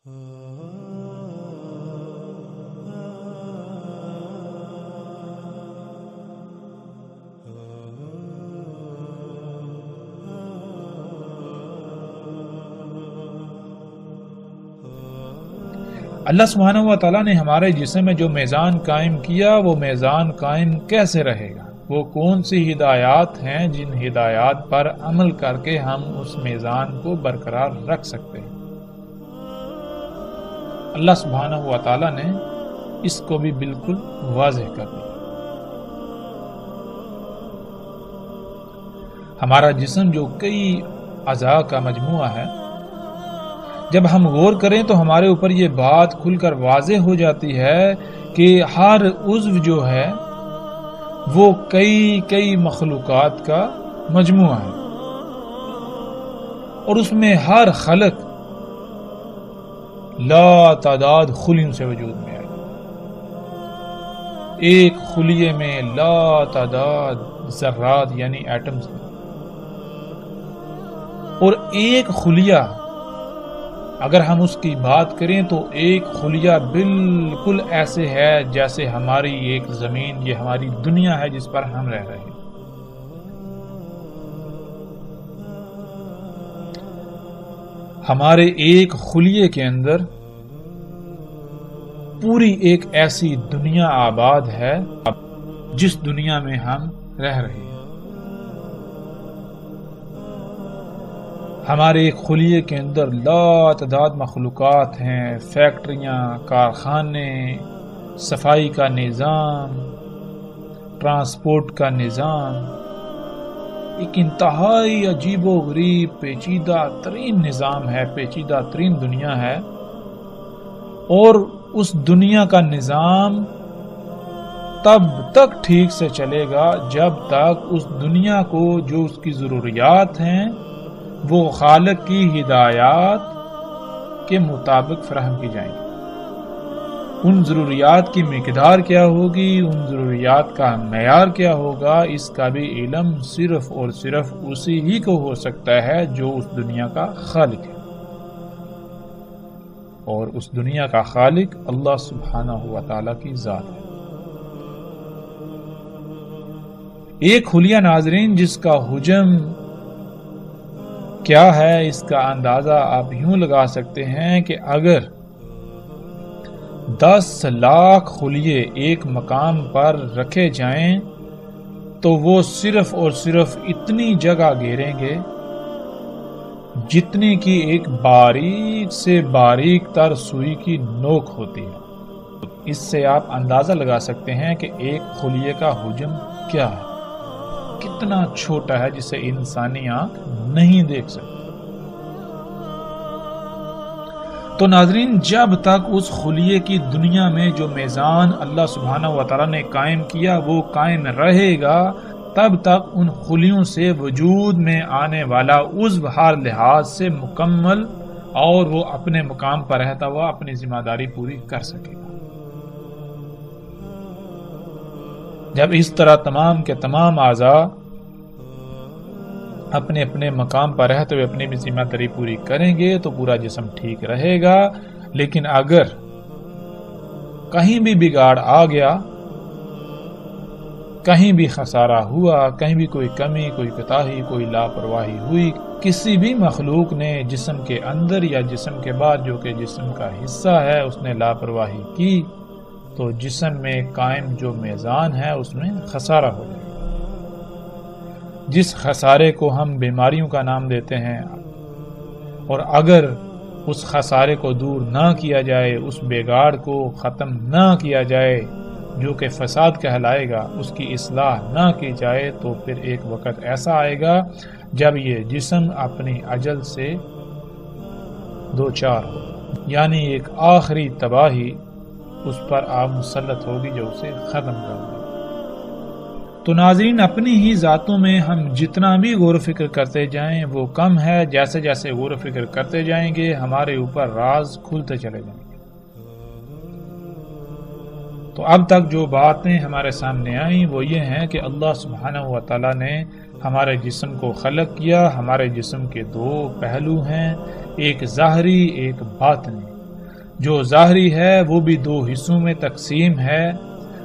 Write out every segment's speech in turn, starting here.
اللہ سبحانہ و تعالیٰ نے ہمارے جسم میں جو میزان قائم کیا وہ میزان قائم کیسے رہے گا؟ وہ کون سی ہدایات ہیں جن ہدایات پر عمل کر کے ہم اس میزان کو برقرار رکھ سکتے ہیں؟ اللہ سبحانہ و تعالیٰ نے اس کو بھی بالکل واضح کر دیا۔ ہمارا جسم جو کئی اعضاء کا مجموعہ ہے، جب ہم غور کریں تو ہمارے اوپر یہ بات کھل کر واضح ہو جاتی ہے کہ ہر عضو جو ہے وہ کئی مخلوقات کا مجموعہ ہے، اور اس میں ہر خلق لا تعداد خلیوں سے وجود میں آئی۔ ایک خلیے میں لا تعداد ذرات یعنی ایٹمز ہیں، اور ایک خلیہ اگر ہم اس کی بات کریں تو ایک خلیہ بالکل ایسے ہے جیسے ہماری ایک زمین، یہ ہماری دنیا ہے جس پر ہم رہ رہے ہیں۔ ہمارے ایک خلیے کے اندر پوری ایک ایسی دنیا آباد ہے جس دنیا میں ہم رہ رہے ہیں۔ ہمارے ایک خلیے کے اندر لا تعداد مخلوقات ہیں، فیکٹریاں، کارخانے، صفائی کا نظام، ٹرانسپورٹ کا نظام، ایک انتہائی عجیب و غریب پیچیدہ ترین نظام ہے، پیچیدہ ترین دنیا ہے، اور اس دنیا کا نظام تب تک ٹھیک سے چلے گا جب تک اس دنیا کو جو اس کی ضروریات ہیں وہ خالق کی ہدایات کے مطابق فراہم کی جائیں گی۔ ان ضروریات کی مقدار کیا ہوگی، ان ضروریات کا معیار کیا ہوگا، اس کا بھی علم صرف اور صرف اسی ہی کو ہو سکتا ہے جو اس دنیا کا خالق ہے، اور اس دنیا کا خالق اللہ سبحانہ و تعالیٰ کی ذات ہے۔ ایک خلیہ ناظرین جس کا حجم کیا ہے، اس کا اندازہ آپ یوں لگا سکتے ہیں کہ اگر 10 لاکھ خلیے ایک مقام پر رکھے جائیں تو وہ صرف اور صرف اتنی جگہ گھیریں گے جتنی کی ایک باریک سے باریک تر سوئی کی نوک ہوتی ہے۔ اس سے آپ اندازہ لگا سکتے ہیں کہ ایک خلیے کا حجم کیا ہے، کتنا چھوٹا ہے جسے انسانی آنکھ نہیں دیکھ سکتی۔ تو ناظرین، جب تک اس خلیے کی دنیا میں جو میزان اللہ سبحانہ و تعالیٰ نے قائم کیا وہ قائم رہے گا، تب تک ان خلیوں سے وجود میں آنے والا عضو ہر لحاظ سے مکمل اور وہ اپنے مقام پر رہتا ہوا اپنی ذمہ داری پوری کر سکے گا۔ جب اس طرح تمام کے تمام اعضاء اپنے اپنے مقام پر رہتے ہوئے اپنی بھی ذمہ داری پوری کریں گے تو پورا جسم ٹھیک رہے گا، لیکن اگر کہیں بھی بگاڑ آ گیا، کہیں بھی خسارہ ہوا، کہیں بھی کوئی کمی، کوئی کوتاہی، کوئی لاپرواہی ہوئی، کسی بھی مخلوق نے جسم کے اندر یا جسم کے بعد جو کہ جسم کا حصہ ہے اس نے لاپرواہی کی تو جسم میں قائم جو میزان ہے اس میں خسارہ ہو جائے گا۔ جس خسارے کو ہم بیماریوں کا نام دیتے ہیں، اور اگر اس خسارے کو دور نہ کیا جائے، اس بگاڑ کو ختم نہ کیا جائے جو کہ فساد کہلائے گا، اس کی اصلاح نہ کی جائے تو پھر ایک وقت ایسا آئے گا جب یہ جسم اپنی اجل سے دوچار ہو، یعنی ایک آخری تباہی اس پر آپ مسلط ہوگی جو اسے ختم کر دے۔ تو ناظرین، اپنی ہی ذاتوں میں ہم جتنا بھی غور و فکر کرتے جائیں وہ کم ہے، جیسے جیسے غور و فکر کرتے جائیں گے ہمارے اوپر راز کھلتے چلے جائیں گے۔ تو اب تک جو باتیں ہمارے سامنے آئیں وہ یہ ہیں کہ اللہ سبحانہ و تعالیٰ نے ہمارے جسم کو خلق کیا۔ ہمارے جسم کے دو پہلو ہیں، ایک ظاہری ایک باطنی۔ جو ظاہری ہے وہ بھی دو حصوں میں تقسیم ہے.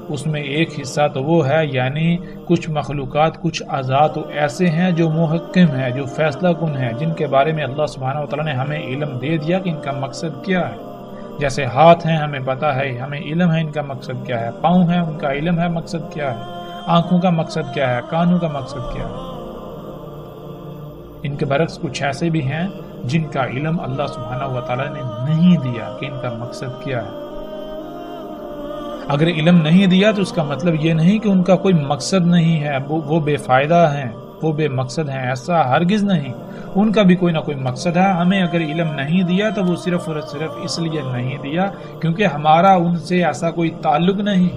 اس میں ایک حصہ تو وہ ہے یعنی کچھ مخلوقات کچھ اعضاء تو ایسے ہیں جو محکم ہیں، جو فیصلہ کن ہیں، جن کے بارے میں اللہ سبحانہ و تعالیٰ نے ہمیں علم دے دیا کہ ان کا مقصد کیا ہے. جیسے ہاتھ ہیں، ہمیں پتہ ہے، ہمیں علم ہے ان کا مقصد کیا ہے. پاؤں ہیں، ان کا علم ہے مقصد کیا ہے. آنکھوں کا مقصد کیا ہے، کانوں کا مقصد کیا ہے. ان کے برعکس کچھ ایسے بھی ہیں جن کا علم اللہ سبحانہ و تعالیٰ نے نہیں دیا کہ ان کا مقصد کیا ہے. اگر علم نہیں دیا تو اس کا مطلب یہ نہیں کہ ان کا کوئی مقصد نہیں ہے، وہ بے فائدہ ہیں، وہ بے مقصد ہیں. ایسا ہرگز نہیں. ان کا بھی کوئی نہ کوئی مقصد ہے. ہمیں اگر علم نہیں دیا تو وہ صرف اور صرف اس لیے نہیں دیا کیونکہ ہمارا ان سے ایسا کوئی تعلق نہیں.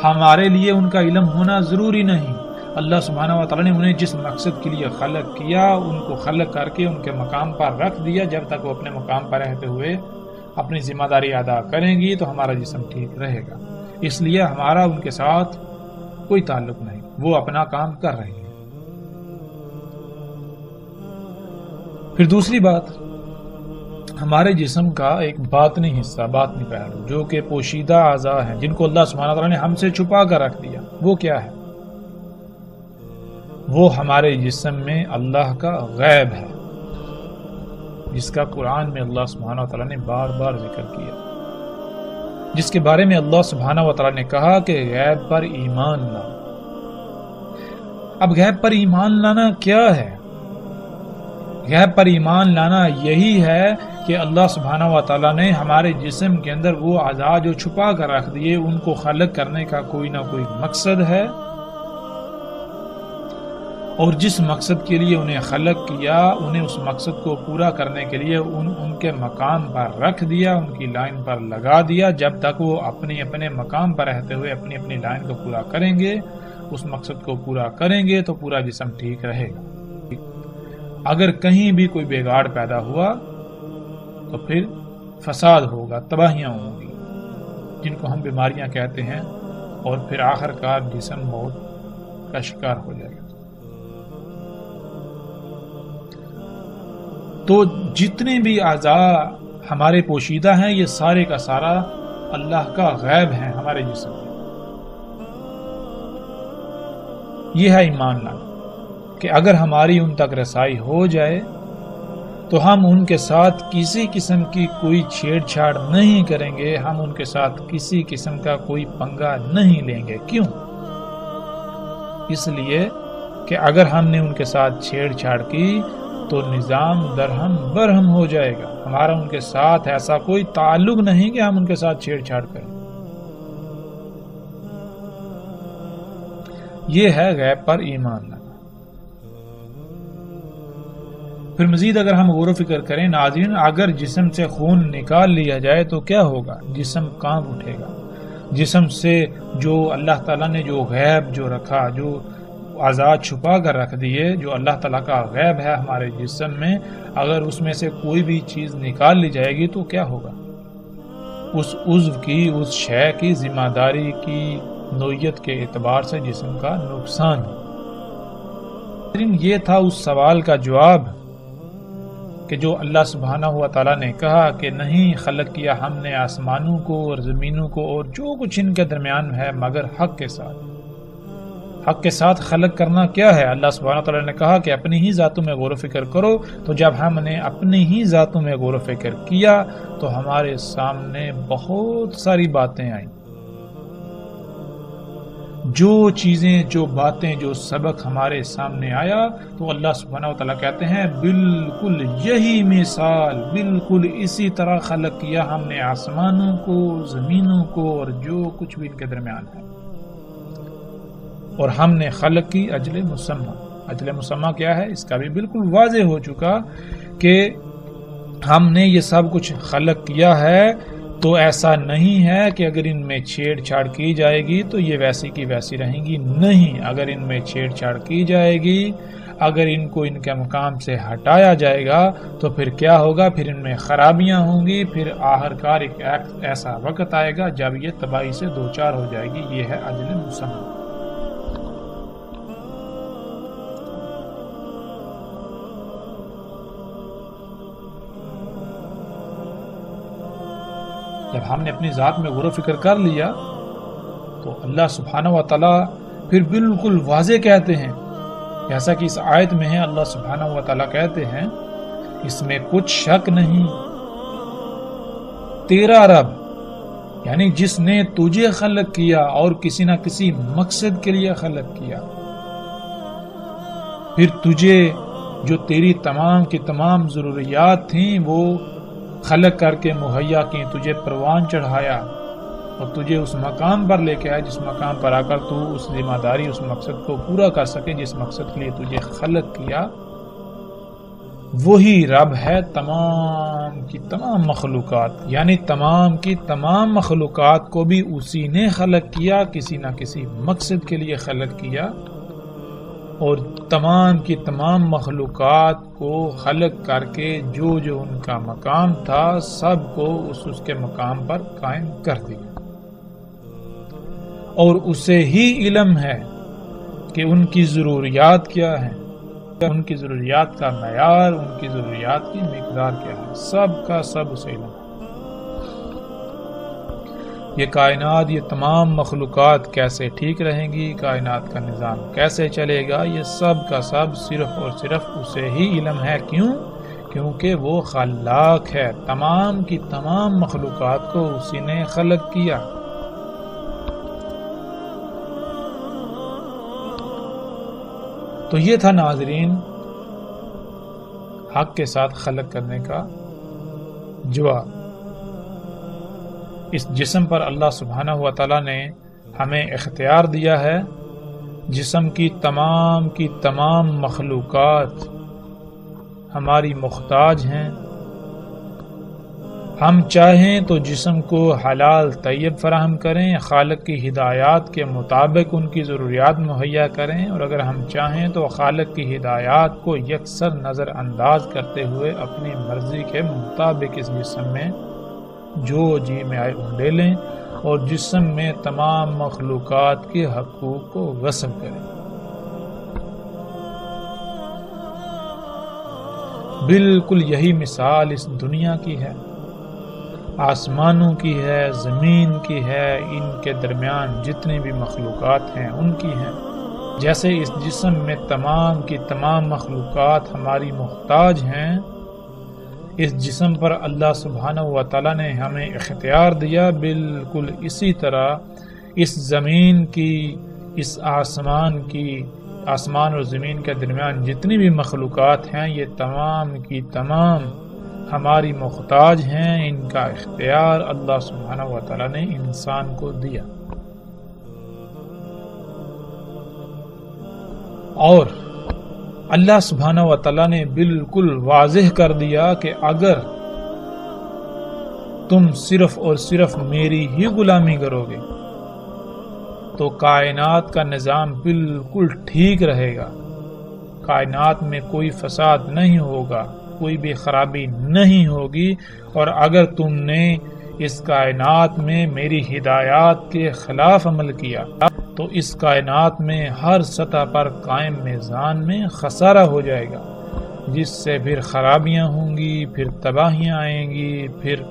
ہمارے لیے ان کا علم ہونا ضروری نہیں. اللہ سبحانہ و تعالیٰ نے انہیں جس مقصد کے لیے خلق کیا ان کو خلق کر کے ان کے مقام پر رکھ دیا. جب تک وہ اپنے مقام پر رہتے ہوئے اپنی ذمہ داری ادا کریں گی تو ہمارا جسم ٹھیک رہے گا. اس لیے ہمارا ان کے ساتھ کوئی تعلق نہیں. وہ اپنا کام کر رہے ہیں. پھر دوسری بات، ہمارے جسم کا ایک باطنی حصہ، باطنی پہلو جو کہ پوشیدہ اعضاء ہیں جن کو اللہ سبحانہ تعالیٰ نے ہم سے چھپا کر رکھ دیا. وہ کیا ہے؟ وہ ہمارے جسم میں اللہ کا غیب ہے جس کا قرآن میں اللہ سبحانہ و تعالیٰ نے بار بار ذکر کیا، جس کے بارے میں اللہ سبحانہ و تعالیٰ نے کہا کہ غیب پر ایمان لاؤ. اب غیب پر ایمان لانا کیا ہے؟ غیب پر ایمان لانا یہی ہے کہ اللہ سبحانہ و تعالیٰ نے ہمارے جسم کے اندر وہ اعضاء جو چھپا کر رکھ دیے ان کو خلق کرنے کا کوئی نہ کوئی مقصد ہے، اور جس مقصد کے لیے انہیں خلق کیا انہیں اس مقصد کو پورا کرنے کے لیے ان کے مقام پر رکھ دیا، ان کی لائن پر لگا دیا. جب تک وہ اپنے مقام پر رہتے ہوئے اپنی لائن کو پورا کریں گے، اس مقصد کو پورا کریں گے تو پورا جسم ٹھیک رہے گا. اگر کہیں بھی کوئی بگاڑ پیدا ہوا تو پھر فساد ہوگا، تباہیاں ہوں گی جن کو ہم بیماریاں کہتے ہیں، اور پھر آخر کار جسم موت کا شکار ہو جائے گا. تو جتنے بھی اعضاء ہمارے پوشیدہ ہیں یہ سارے کا سارا اللہ کا غیب ہے ہمارے جسم میں. یہ ہے ایمان لانا کہ اگر ہماری ان تک رسائی ہو جائے تو ہم ان کے ساتھ کسی قسم کی کوئی چھیڑ چھاڑ نہیں کریں گے، ہم ان کے ساتھ کسی قسم کا کوئی پنگا نہیں لیں گے. کیوں؟ اس لیے کہ اگر ہم نے ان کے ساتھ چھیڑ چھاڑ کی تو نظام درہم برہم ہو جائے گا. ہمارا ان کے ساتھ ایسا کوئی تعلق نہیں کہ ہم ان کے ساتھ چھیڑ چھاڑ کریں. یہ ہے غیب پر ایمان لانا. پھر مزید اگر ہم غور و فکر کریں ناظرین، اگر جسم سے خون نکال لیا جائے تو کیا ہوگا؟ جسم کانپ اٹھے گا. جسم سے جو اللہ تعالیٰ نے جو غیب جو رکھا، جو اعضاء چھپا کر رکھ دیے، جو اللہ تعالیٰ کا غیب ہے ہمارے جسم میں، اگر اس میں سے کوئی بھی چیز نکال لی جائے گی تو کیا ہوگا؟ اس عضو کی، اس شے کی ذمہ داری کی نوعیت کے اعتبار سے جسم کا نقصان ہے. یہ تھا اس سوال کا جواب کہ جو اللہ سبحانہ و تعالیٰ نے کہا کہ نہیں خلق کیا ہم نے آسمانوں کو اور زمینوں کو اور جو کچھ ان کے درمیان ہے مگر حق کے ساتھ. حق کے ساتھ خلق کرنا کیا ہے؟ اللہ سبحانہ و تعالیٰ نے کہا کہ اپنی ہی ذاتوں میں غور و فکر کرو. تو جب ہم نے اپنی ہی ذاتوں میں غور و فکر کیا تو ہمارے سامنے بہت ساری باتیں آئیں. جو چیزیں، جو باتیں، جو سبق ہمارے سامنے آیا تو اللہ سبحانہ و تعالیٰ کہتے ہیں بالکل یہی مثال، بالکل اسی طرح خلق کیا ہم نے آسمانوں کو، زمینوں کو اور جو کچھ بھی ان کے درمیان ہے. اور ہم نے خلق کی اجل مسمى. اجل مسمى کیا ہے؟ اس کا بھی بالکل واضح ہو چکا کہ ہم نے یہ سب کچھ خلق کیا ہے تو ایسا نہیں ہے کہ اگر ان میں چھیڑ چھاڑ کی جائے گی تو یہ ویسی کی ویسی رہیں گی. نہیں، اگر ان میں چھیڑ چھاڑ کی جائے گی، اگر ان کو ان کے مقام سے ہٹایا جائے گا تو پھر کیا ہوگا؟ پھر ان میں خرابیاں ہوں گی. پھر آخر کار ایک ایسا وقت آئے گا جب یہ تباہی سے دوچار ہو جائے گی. یہ ہے اجل مسمى. جب ہم نے اپنی ذات میں غور و فکر کر لیا تو اللہ سبحانہ و تعالیٰ پھر بالکل واضح کہتے ہیں، جیسا کہ اس آیت میں ہے، اللہ سبحانہ و تعالیٰ کہتے ہیں اس میں کچھ شک نہیں، تیرا رب یعنی جس نے تجھے خلق کیا اور کسی نہ کسی مقصد کے لیے خلق کیا، پھر تجھے جو تیری تمام کی تمام ضروریات تھیں وہ خلق کر کے مہیا کی، تجھے پروان چڑھایا اور تجھے اس مقام پر لے کے آیا جس مقام پر آ کر تو اس ذمہ داری، اس مقصد کو پورا کر سکے جس مقصد کے لیے تجھے خلق کیا۔ وہی رب ہے تمام کی تمام مخلوقات، یعنی تمام کی تمام مخلوقات کو بھی اسی نے خلق کیا، کسی نہ کسی مقصد کے لیے خلق کیا، اور تمام کی تمام مخلوقات کو خلق کر کے جو جو ان کا مقام تھا سب کو اس کے مقام پر قائم کر دیا، اور اسے ہی علم ہے کہ ان کی ضروریات کیا ہیں، ان کی ضروریات کا معیار، ان کی ضروریات کی مقدار کیا ہے، سب کا سب اسے علم ہے۔ یہ کائنات، یہ تمام مخلوقات کیسے ٹھیک رہیں گی، کائنات کا نظام کیسے چلے گا، یہ سب کا سب صرف اور صرف اسے ہی علم ہے۔ کیوں؟ کیونکہ وہ خلاق ہے، تمام کی تمام مخلوقات کو اسی نے خلق کیا۔ تو یہ تھا ناظرین حق کے ساتھ خلق کرنے کا جواب۔ اس جسم پر اللہ سبحانہ و تعالیٰ نے ہمیں اختیار دیا ہے، جسم کی تمام مخلوقات ہماری محتاج ہیں۔ ہم چاہیں تو جسم کو حلال طیب فراہم کریں، خالق کی ہدایات کے مطابق ان کی ضروریات مہیا کریں، اور اگر ہم چاہیں تو خالق کی ہدایات کو یکسر نظر انداز کرتے ہوئے اپنی مرضی کے مطابق اس جسم میں جو جی میں آئے ڈے لیں اور جسم میں تمام مخلوقات کے حقوق کو غصب کریں۔ بالکل یہی مثال اس دنیا کی ہے، آسمانوں کی ہے، زمین کی ہے، ان کے درمیان جتنی بھی مخلوقات ہیں ان کی ہیں۔ جیسے اس جسم میں تمام کی تمام مخلوقات ہماری محتاج ہیں، اس جسم پر اللہ سبحانہ و تعالیٰ نے ہمیں اختیار دیا، بالکل اسی طرح اس زمین کی، اس آسمان اور زمین کے درمیان جتنی بھی مخلوقات ہیں یہ تمام کی تمام ہماری محتاج ہیں، ان کا اختیار اللہ سبحانہ و تعالیٰ نے انسان کو دیا۔ اور اللہ سبحانہ و تعالیٰ نے بالکل واضح کر دیا کہ اگر تم صرف اور صرف میری ہی غلامی کرو گے تو کائنات کا نظام بالکل ٹھیک رہے گا، کائنات میں کوئی فساد نہیں ہوگا، کوئی بھی خرابی نہیں ہوگی، اور اگر تم نے اس کائنات میں میری ہدایات کے خلاف عمل کیا تو اس کائنات میں ہر سطح پر قائم میزان میں خسارہ ہو جائے گا، جس سے پھر خرابیاں ہوں گی، پھر تباہیاں آئیں گی، پھر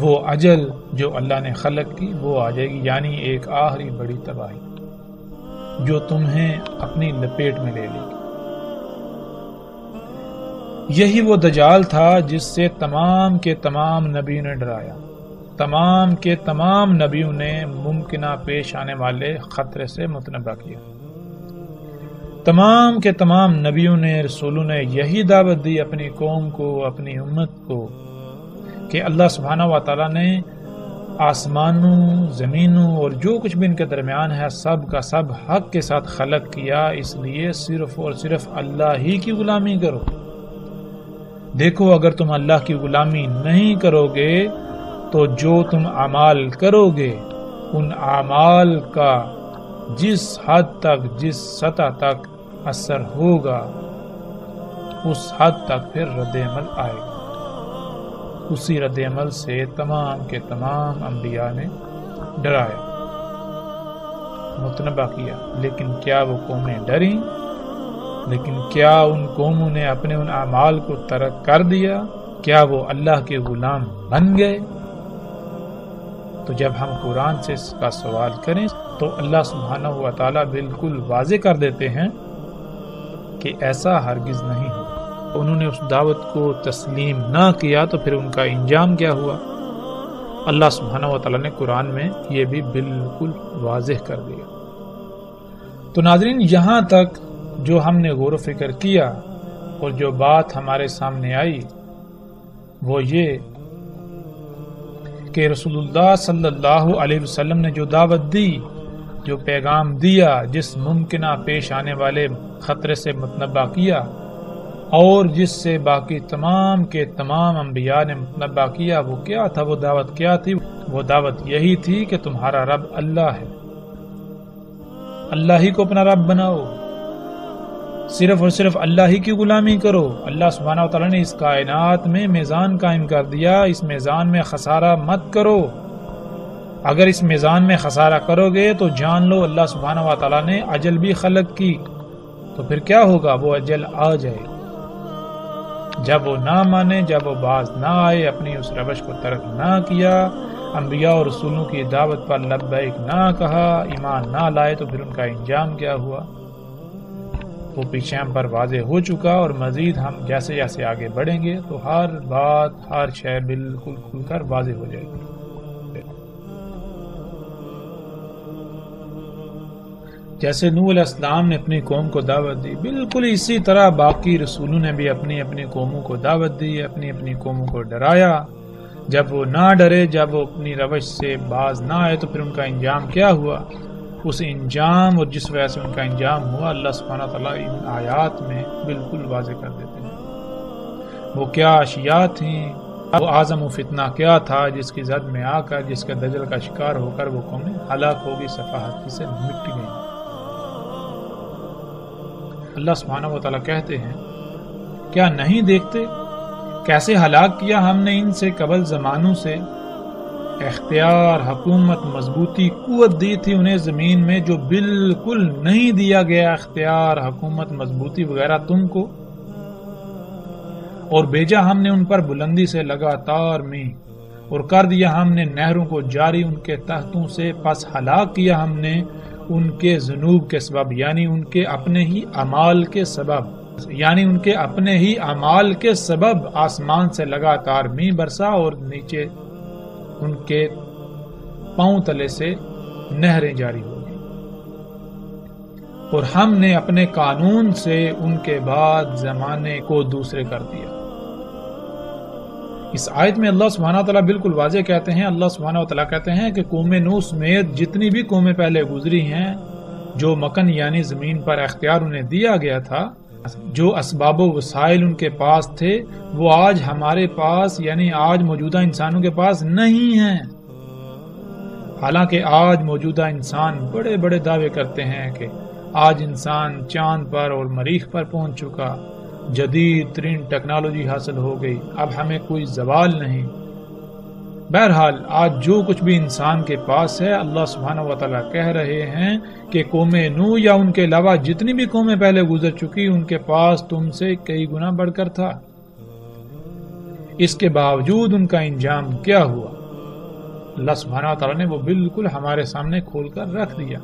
وہ اجل جو اللہ نے خلق کی وہ آ جائے گی، یعنی ایک آخری بڑی تباہی جو تمہیں اپنی لپیٹ میں لے لے گی۔ یہی وہ دجال تھا جس سے تمام کے تمام نبیوں نے ڈرایا، تمام کے تمام نبیوں نے ممکنہ پیش آنے والے خطرے سے متنبہ کیا، تمام کے تمام نبیوں نے، رسولوں نے یہی دعوت دی اپنی قوم کو، اپنی امت کو، کہ اللہ سبحانہ و تعالیٰ نے آسمانوں، زمینوں اور جو کچھ بھی ان کے درمیان ہے سب کا سب حق کے ساتھ خلق کیا، اس لیے صرف اور صرف اللہ ہی کی غلامی کرو۔ دیکھو اگر تم اللہ کی غلامی نہیں کرو گے تو جو تم اعمال کرو گے ان اعمال کا جس حد تک، جس سطح تک اثر ہوگا اس حد تک پھر رد عمل آئے گا۔ اسی رد عمل سے تمام کے تمام انبیاء نے ڈرایا، متنبہ کیا، لیکن کیا وہ قومیں ڈریں؟ لیکن کیا ان قوموں نے اپنے ان اعمال کو ترک کر دیا؟ کیا وہ اللہ کے غلام بن گئے؟ تو جب ہم قرآن سے اس کا سوال کریں تو اللہ سبحانہ و تعالیٰ بالکل واضح کر دیتے ہیں کہ ایسا ہرگز نہیں ہو. انہوں نے اس دعوت کو تسلیم نہ کیا تو پھر ان کا انجام کیا ہوا؟ اللہ سبحانہ و تعالیٰ نے قرآن میں یہ بھی بالکل واضح کر دیا. تو ناظرین، یہاں تک جو ہم نے غور و فکر کیا اور جو بات ہمارے سامنے آئی وہ یہ کہ رسول اللہ صلی اللہ علیہ وسلم نے جو دعوت دی، جو پیغام دیا، جس ممکنہ پیش آنے والے خطرے سے متنبہ کیا اور جس سے باقی تمام کے تمام انبیاء نے متنبہ کیا، وہ کیا تھا؟ وہ دعوت کیا تھی؟ وہ دعوت یہی تھی کہ تمہارا رب اللہ ہے، اللہ ہی کو اپنا رب بناؤ، صرف اور صرف اللہ ہی کی غلامی کرو. اللہ سبحانہ وتعالی نے اس کائنات میں میزان قائم کر دیا، اس میزان میں خسارہ مت کرو. اگر اس میزان میں خسارہ کرو گے تو جان لو اللہ سبحانہ وتعالی نے اجل بھی خلق کی، تو پھر کیا ہوگا؟ وہ اجل آ جائے. جب وہ نہ مانے، جب وہ باز نہ آئے، اپنی اس روش کو ترک نہ کیا، انبیاء اور رسولوں کی دعوت پر لبیک نہ کہا، ایمان نہ لائے، تو پھر ان کا انجام کیا ہوا؟ وہ پیچھے ہم پر واضح ہو چکا، اور مزید ہم جیسے جیسے آگے بڑھیں گے تو ہر بات، ہر شے بالکل کھل کر واضح ہو جائے گی. جیسے نوح علیہ السلام نے اپنی قوم کو دعوت دی، بالکل اسی طرح باقی رسولوں نے بھی اپنی اپنی قوموں کو دعوت دی، اپنی اپنی قوموں کو ڈرایا. جب وہ نہ ڈرے، جب وہ اپنی روش سے باز نہ آئے، تو پھر ان کا انجام کیا ہوا؟ اس انجام اور جس وجہ سے ان کا انجام ہوا اللہ سبحانہ تعالیٰ ان آیات میں بالکل واضح کر دیتے ہیں. وہ کیا اشیاء تھیں، وہ اعظم و فتنہ کیا تھا جس کی زد میں آ کر، جس کے دجل کا شکار ہو کر وہ قومیں ہلاک ہوگی، صفحاتی سے مٹ گئی. اللہ سبحانہ و تعالیٰ کہتے ہیں کیا نہیں دیکھتے کیسے ہلاک کیا ہم نے ان سے قبل زمانوں سے؟ اختیار، حکومت، مضبوطی، قوت دی تھی انہیں زمین میں جو بالکل نہیں دیا گیا اختیار، حکومت، مضبوطی وغیرہ تم کو، اور بھیجا ہم نے ان پر بلندی سے لگاتار میغ، اور کر دیا ہم نے نہروں کو جاری ان کے تحتوں سے، پس ہلاک کیا ہم نے ان کے ذنوب کے سبب، یعنی ان کے اپنے ہی اعمال کے سبب، یعنی ان کے اپنے ہی اعمال کے سبب آسمان سے لگاتار میغ برسا اور نیچے ان کے پاؤں تلے سے نہریں جاری ہو گئی. اور ہم نے اپنے قانون سے ان کے بعد زمانے کو دوسرے کر دیا. اس آیت میں اللہ سبحانہ تعالیٰ بالکل واضح کہتے ہیں، اللہ سبحانہ تعالیٰ کہتے ہیں کہ قوم نوح سمیت جتنی بھی قومیں پہلے گزری ہیں، جو مکن یعنی زمین پر اختیار انہیں دیا گیا تھا، جو اسباب و وسائل ان کے پاس تھے، وہ آج ہمارے پاس یعنی آج موجودہ انسانوں کے پاس نہیں ہیں. حالانکہ آج موجودہ انسان بڑے بڑے دعوے کرتے ہیں کہ آج انسان چاند پر اور مریخ پر پہنچ چکا، جدید ترین ٹیکنالوجی حاصل ہو گئی، اب ہمیں کوئی زوال نہیں. بہرحال آج جو کچھ بھی انسان کے پاس ہے، اللہ سبحانہ و تعالیٰ کہہ رہے ہیں کہ قوم نوح یا ان کے علاوہ جتنی بھی قومیں پہلے گزر چکی ان کے پاس تم سے کئی گنا بڑھ کر تھا. اس کے باوجود ان کا انجام کیا ہوا؟ اللہ سبحانہ و تعالیٰ نے وہ بالکل ہمارے سامنے کھول کر رکھ دیا.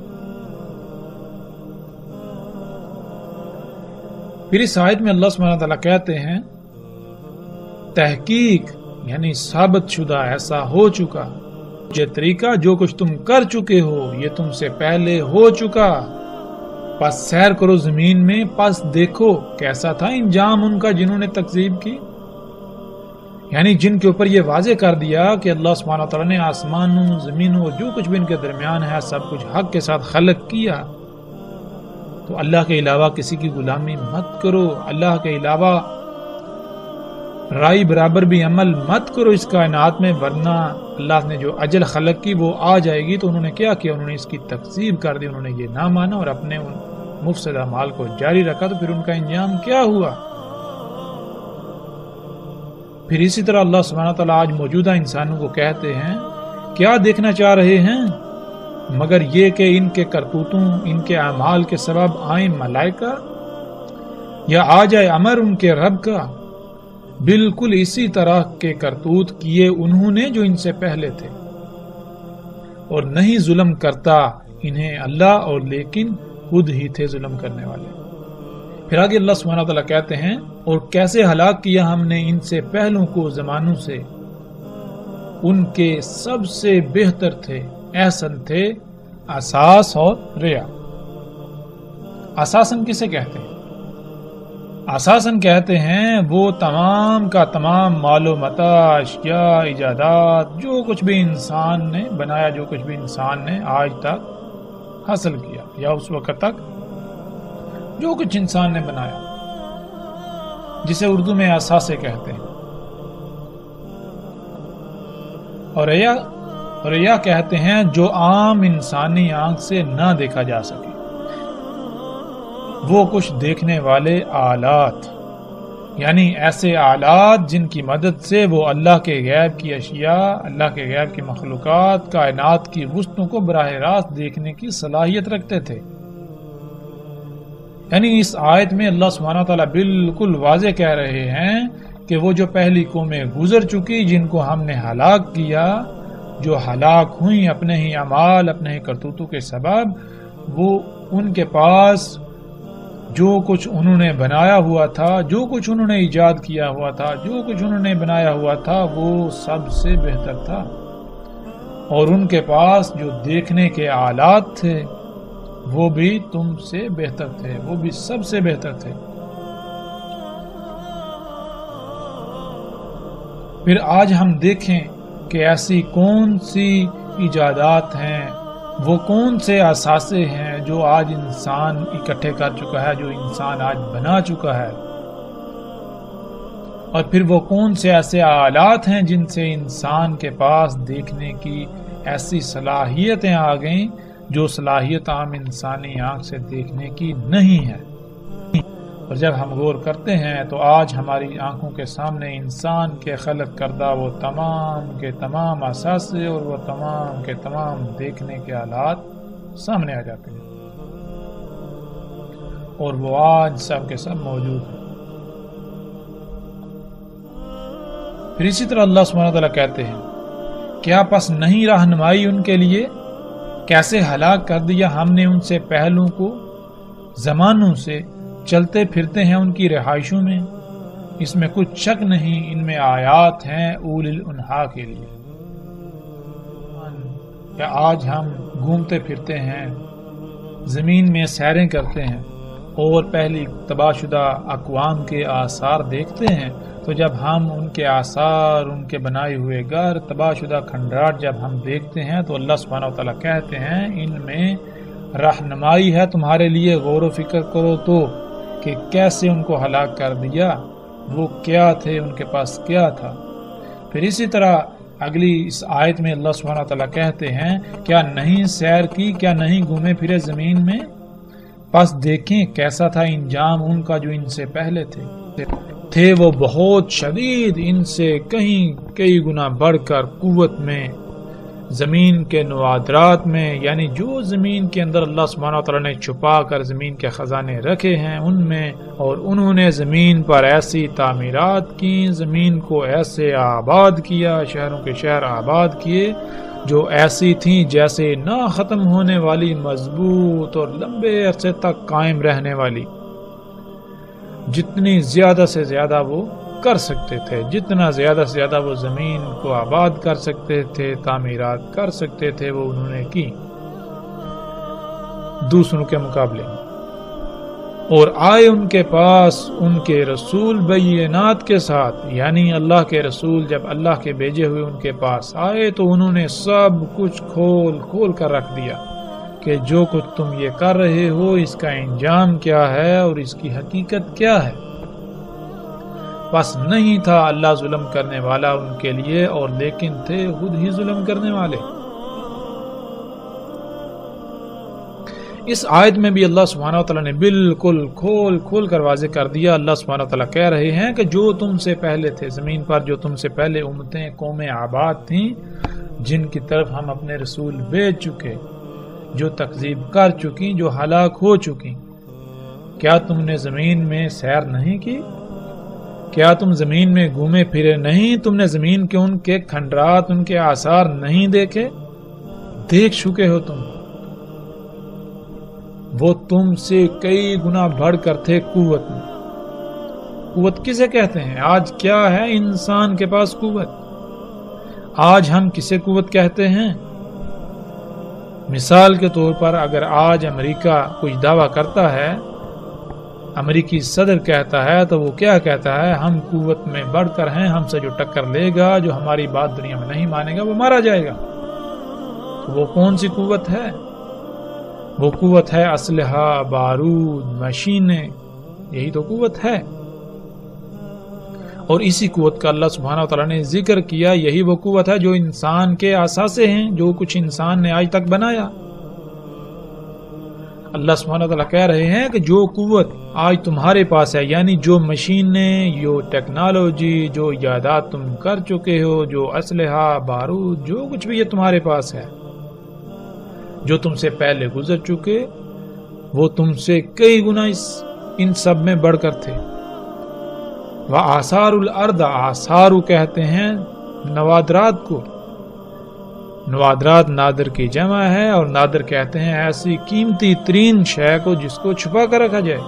پھر اس آیت میں اللہ سبحانہ و تعالیٰ کہتے ہیں تحقیق یعنی ثابت شدہ ایسا ہو چکا، یہ طریقہ جو کچھ تم کر چکے ہو یہ تم سے پہلے ہو چکا، پس سیر کرو زمین میں، پس دیکھو کیسا تھا انجام ان کا جنہوں نے تکذیب کی. یعنی جن کے اوپر یہ واضح کر دیا کہ اللہ سبحانہ و تعالیٰ نے آسمانوں، زمینوں اور جو کچھ بھی ان کے درمیان ہے سب کچھ حق کے ساتھ خلق کیا، تو اللہ کے علاوہ کسی کی غلامی مت کرو، اللہ کے علاوہ رائی برابر بھی عمل مت کرو اس کائنات میں، ورنہ اللہ نے جو اجل خلق کی وہ آ جائے گی. تو انہوں نے کیا کیا؟ انہوں نے اس کی تکذیب کر دی، انہوں نے یہ نہ مانا اور اپنے ان مفسد اعمال کو جاری رکھا. تو پھر ان کا انجام کیا ہوا؟ پھر اسی طرح اللہ سبحانہ تعالیٰ آج موجودہ انسانوں کو کہتے ہیں کیا دیکھنا چاہ رہے ہیں مگر یہ کہ ان کے کرتوتوں، ان کے اعمال کے سبب آئیں ملائکہ یا آ جائے امر ان کے رب کا. بالکل اسی طرح کے کرتوت کیے انہوں نے جو ان سے پہلے تھے. اور نہیں ظلم کرتا انہیں اللہ، اور لیکن خود ہی تھے ظلم کرنے والے۔ پھر آگے اللہ سبحانہ وتعالیٰ کہتے ہیں اور کیسے ہلاک کیا ہم نے ان سے پہلوں کو زمانوں سے، ان کے سب سے بہتر تھے، احسن تھے اساس اور ریا۔ اساسن کسے کہتے ہیں؟ اساسن کہتے ہیں وہ تمام کا تمام مال و متاع، اشیاء، ایجادات، جو کچھ بھی انسان نے بنایا، جو کچھ بھی انسان نے آج تک حاصل کیا یا اس وقت تک جو کچھ انسان نے بنایا، جسے اردو میں اثاثے کہتے ہیں، اور ریا کہتے ہیں جو عام انسانی آنکھ سے نہ دیکھا جا سکے، وہ کچھ دیکھنے والے آلات، یعنی ایسے آلات جن کی مدد سے وہ اللہ کے غیب کی اشیاء، اللہ کے غیب کی مخلوقات، کائنات کی وسطوں کو براہ راست دیکھنے کی صلاحیت رکھتے تھے۔ یعنی اس آیت میں اللہ سبحانہ تعالیٰ بالکل واضح کہہ رہے ہیں کہ وہ جو پہلی قومیں گزر چکی، جن کو ہم نے ہلاک کیا، جو ہلاک ہوئیں اپنے ہی اعمال، اپنے ہی کرتوتوں کے سبب، وہ ان کے پاس جو کچھ انہوں نے بنایا ہوا تھا، جو کچھ انہوں نے ایجاد کیا ہوا تھا، جو کچھ انہوں نے بنایا ہوا تھا، وہ سب سے بہتر تھا، اور ان کے پاس جو دیکھنے کے آلات تھے وہ بھی تم سے بہتر تھے، وہ بھی سب سے بہتر تھے۔ پھر آج ہم دیکھیں کہ ایسی کون سی ایجادات ہیں، وہ کون سے اثاثے ہیں جو آج انسان اکٹھے کر چکا ہے، جو انسان آج بنا چکا ہے، اور پھر وہ کون سے ایسے آلات ہیں جن سے انسان کے پاس دیکھنے کی ایسی صلاحیتیں آ گئیں جو صلاحیت عام انسانی آنکھ سے دیکھنے کی نہیں ہے۔ اور جب ہم غور کرتے ہیں تو آج ہماری آنکھوں کے سامنے انسان کے خلق کردہ وہ تمام کے تمام اثاثے اور وہ تمام کے تمام دیکھنے کے آلات سامنے آ جاتے ہیں، اور وہ آج سب کے سب موجود ہیں۔ پھر اسی طرح اللہ سبحانہ تعالیٰ کہتے ہیں کیا پس نہیں رہنمائی ان کے لیے، کیسے ہلاک کر دیا ہم نے ان سے پہلوں کو زمانوں سے، چلتے پھرتے ہیں ان کی رہائشوں میں، اس میں کچھ شک نہیں، ان میں آیات ہیں اولی الانہا کے لیے۔ کیا آج ہم گھومتے پھرتے ہیں، زمین میں سیریں کرتے ہیں اور پہلی تباہ شدہ اقوام کے آثار دیکھتے ہیں، تو جب ہم ان کے آثار، ان کے بنائے ہوئے گھر، تباہ شدہ کھنڈرات جب ہم دیکھتے ہیں تو اللہ سبحانہ وتعالیٰ کہتے ہیں ان میں رہنمائی ہے تمہارے لیے، غور و فکر کرو تو کہ کیسے ان کو ہلاک کر دیا، وہ کیا تھے، ان کے پاس کیا تھا۔ پھر اسی طرح اگلی اس آیت میں اللہ سبحانہ وتعالیٰ کہتے ہیں کیا نہیں سیر کی، کیا نہیں گھومے پھرے زمین میں، پس دیکھیں کیسا تھا انجام ان کا جو ان سے پہلے تھے وہ بہت شدید، ان سے کئی گنا بڑھ کر قوت میں، زمین کے نوادرات میں، یعنی جو زمین کے اندر اللہ سبحانہ وتعالیٰ نے چھپا کر زمین کے خزانے رکھے ہیں ان میں، اور انہوں نے زمین پر ایسی تعمیرات کی، زمین کو ایسے آباد کیا، شہروں کے شہر آباد کیے جو ایسی تھیں جیسے نہ ختم ہونے والی، مضبوط اور لمبے عرصے تک قائم رہنے والی، جتنی زیادہ سے زیادہ وہ کر سکتے تھے، جتنا زیادہ سے زیادہ وہ زمین کو آباد کر سکتے تھے، تعمیرات کر سکتے تھے، وہ انہوں نے کی دوسروں کے مقابلے میں۔ اور آئے ان کے پاس ان کے رسول بینات کے ساتھ، یعنی اللہ کے رسول جب اللہ کے بھیجے ہوئے ان کے پاس آئے تو انہوں نے سب کچھ کھول کر رکھ دیا کہ جو کچھ تم یہ کر رہے ہو اس کا انجام کیا ہے اور اس کی حقیقت کیا ہے۔ بس نہیں تھا اللہ ظلم کرنے والا ان کے لیے، اور لیکن تھے خود ہی ظلم کرنے والے۔ اس آیت میں بھی اللہ سبحانہ وتعالیٰ نے بالکل کھول کر واضح کر دیا۔ اللہ سبحانہ وتعالیٰ کہہ رہے ہیں کہ جو تم سے پہلے تھے زمین پر، جو تم سے پہلے امتیں، قومیں آباد تھیں، جن کی طرف ہم اپنے رسول بھیج چکے، جو تکذیب کر چکی، جو ہلاک ہو چکی، کیا تم نے زمین میں سیر نہیں کی؟ کیا تم زمین میں گھومے پھرے نہیں؟ تم نے زمین کے ان کے کھنڈرات، ان کے آثار نہیں دیکھے؟ دیکھ چکے ہو تم، وہ تم سے کئی گنا بڑھ کر تھے قوت میں۔ قوت کسے کہتے ہیں؟ آج کیا ہے انسان کے پاس قوت؟ آج ہم کسے قوت کہتے ہیں؟ مثال کے طور پر اگر آج امریکہ کچھ دعویٰ کرتا ہے، امریکی صدر کہتا ہے، تو وہ کیا کہتا ہے؟ ہم قوت میں بڑھ کر ہیں، ہم سے جو ٹکر لے گا، جو ہماری بات دنیا میں نہیں مانے گا، وہ مارا جائے گا۔ تو وہ کون سی قوت ہے؟ وہ قوت ہے اسلحہ، بارود، مشینیں، یہی تو قوت ہے۔ اور اسی قوت کا اللہ سبحانہ و تعالیٰ نے ذکر کیا، یہی وہ قوت ہے جو انسان کے اثاثے ہیں، جو کچھ انسان نے آج تک بنایا۔ اللہ سبحانہ و تعالیٰ کہہ رہے ہیں کہ جو قوت آج تمہارے پاس ہے، یعنی جو مشینیں، جو ٹیکنالوجی، جو ایجادات تم کر چکے ہو، جو اسلحہ، بارود، جو کچھ بھی یہ تمہارے پاس ہے، جو تم سے پہلے گزر چکے، وہ تم سے کئی گنا ان سب میں بڑھ کر تھے۔ وآثار الارض، آثار کہتے ہیں نوادرات کو، نوادرات نادر کی جمع ہے، اور نادر کہتے ہیں ایسی قیمتی ترین شے کو جس کو چھپا کر رکھا جائے۔